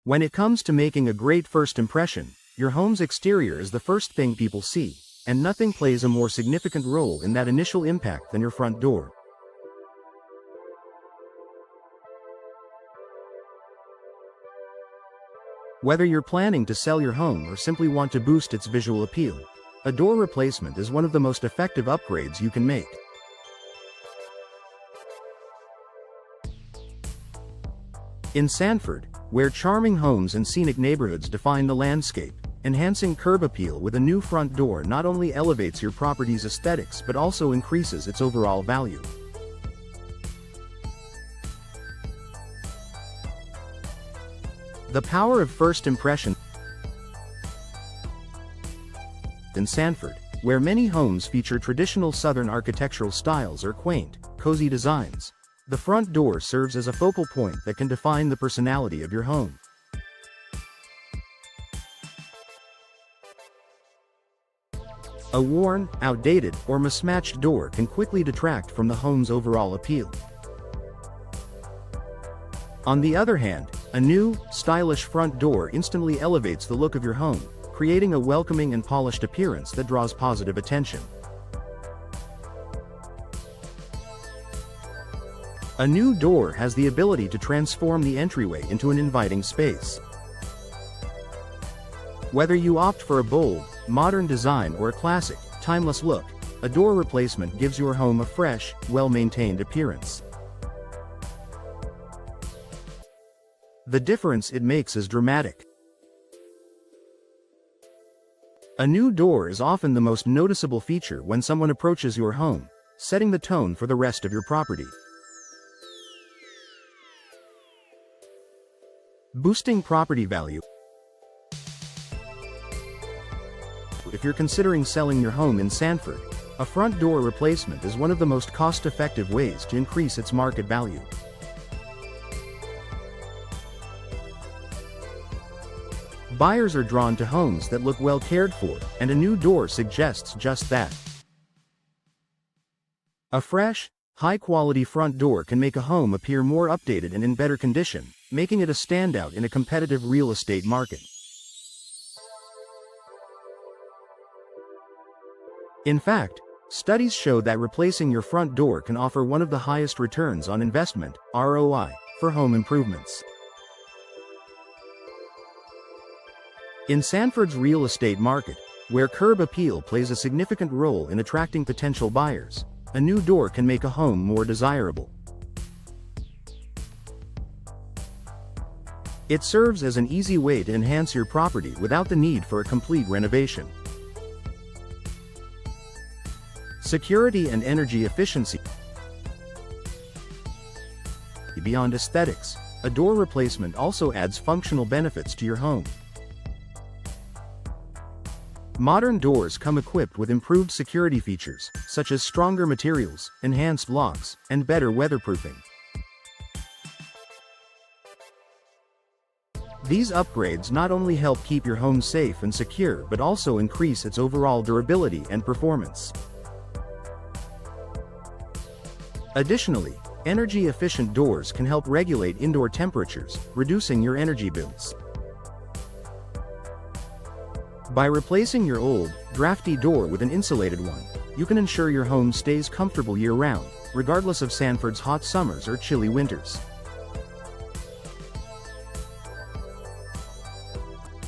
When it comes to making a great first impression, your home's exterior is the first thing people see, and nothing plays a more significant role in that initial impact than your front door. Whether you're planning to sell your home or simply want to boost its visual appeal, a door replacement is one of the most effective upgrades you can make. In Sanford, where charming homes and scenic neighborhoods define the landscape, enhancing curb appeal with a new front door not only elevates your property's aesthetics but also increases its overall value. The power of first impression. In Sanford, where many homes feature traditional Southern architectural styles or quaint, cozy designs, the front door serves as a focal point that can define the personality of your home. A worn, outdated, or mismatched door can quickly detract from the home's overall appeal. On the other hand, a new, stylish front door instantly elevates the look of your home, creating a welcoming and polished appearance that draws positive attention. A new door has the ability to transform the entryway into an inviting space. Whether you opt for a bold, modern design or a classic, timeless look, a door replacement gives your home a fresh, well-maintained appearance. The difference it makes is dramatic. A new door is often the most noticeable feature when someone approaches your home, setting the tone for the rest of your property. Boosting property value. If you're considering selling your home in Sanford, a front door replacement is one of the most cost-effective ways to increase its market value. Buyers are drawn to homes that look well cared for, and a new door suggests just that. A fresh, high-quality front door can make a home appear more updated and in better condition, making it a standout in a competitive real estate market. In fact, studies show that replacing your front door can offer one of the highest returns on investment, ROI, for home improvements. In Sanford's real estate market, where curb appeal plays a significant role in attracting potential buyers, a new door can make a home more desirable. It serves as an easy way to enhance your property without the need for a complete renovation. Security and energy efficiency. Beyond aesthetics, a door replacement also adds functional benefits to your home. Modern doors come equipped with improved security features, such as stronger materials, enhanced locks, and better weatherproofing. These upgrades not only help keep your home safe and secure but also increase its overall durability and performance. Additionally, energy-efficient doors can help regulate indoor temperatures, reducing your energy bills. By replacing your old, drafty door with an insulated one, you can ensure your home stays comfortable year-round, regardless of Sanford's hot summers or chilly winters.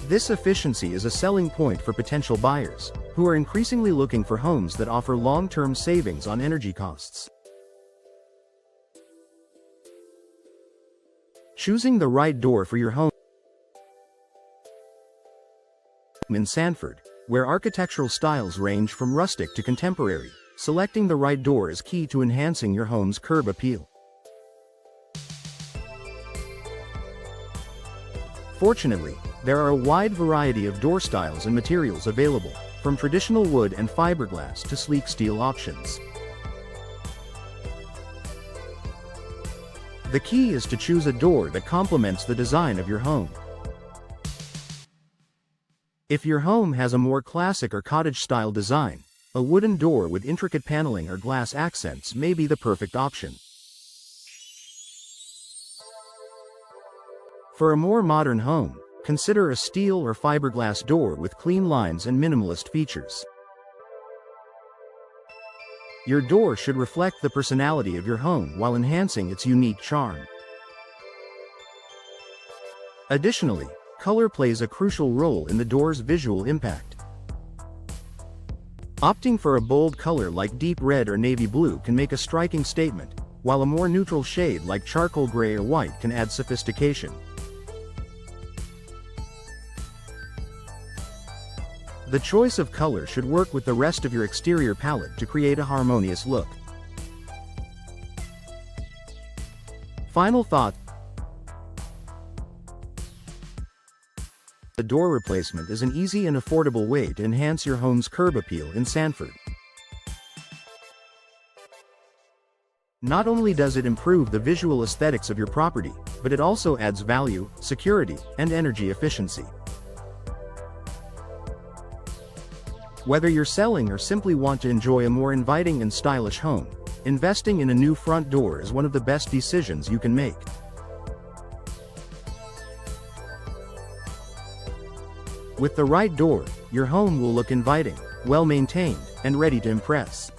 This efficiency is a selling point for potential buyers, who are increasingly looking for homes that offer long-term savings on energy costs. Choosing the right door for your home. In Sanford, where architectural styles range from rustic to contemporary, selecting the right door is key to enhancing your home's curb appeal. Fortunately, there are a wide variety of door styles and materials available, from traditional wood and fiberglass to sleek steel options. The key is to choose a door that complements the design of your home. If your home has a more classic or cottage-style design, a wooden door with intricate paneling or glass accents may be the perfect option. For a more modern home, consider a steel or fiberglass door with clean lines and minimalist features. Your door should reflect the personality of your home while enhancing its unique charm. Additionally, color plays a crucial role in the door's visual impact. Opting for a bold color like deep red or navy blue can make a striking statement, while a more neutral shade like charcoal gray or white can add sophistication. The choice of color should work with the rest of your exterior palette to create a harmonious look. Final thought. The door replacement is an easy and affordable way to enhance your home's curb appeal in Sanford. Not only does it improve the visual aesthetics of your property, but it also adds value, security, and energy efficiency. Whether you're selling or simply want to enjoy a more inviting and stylish home, investing in a new front door is one of the best decisions you can make. With the right door, your home will look inviting, well-maintained, and ready to impress.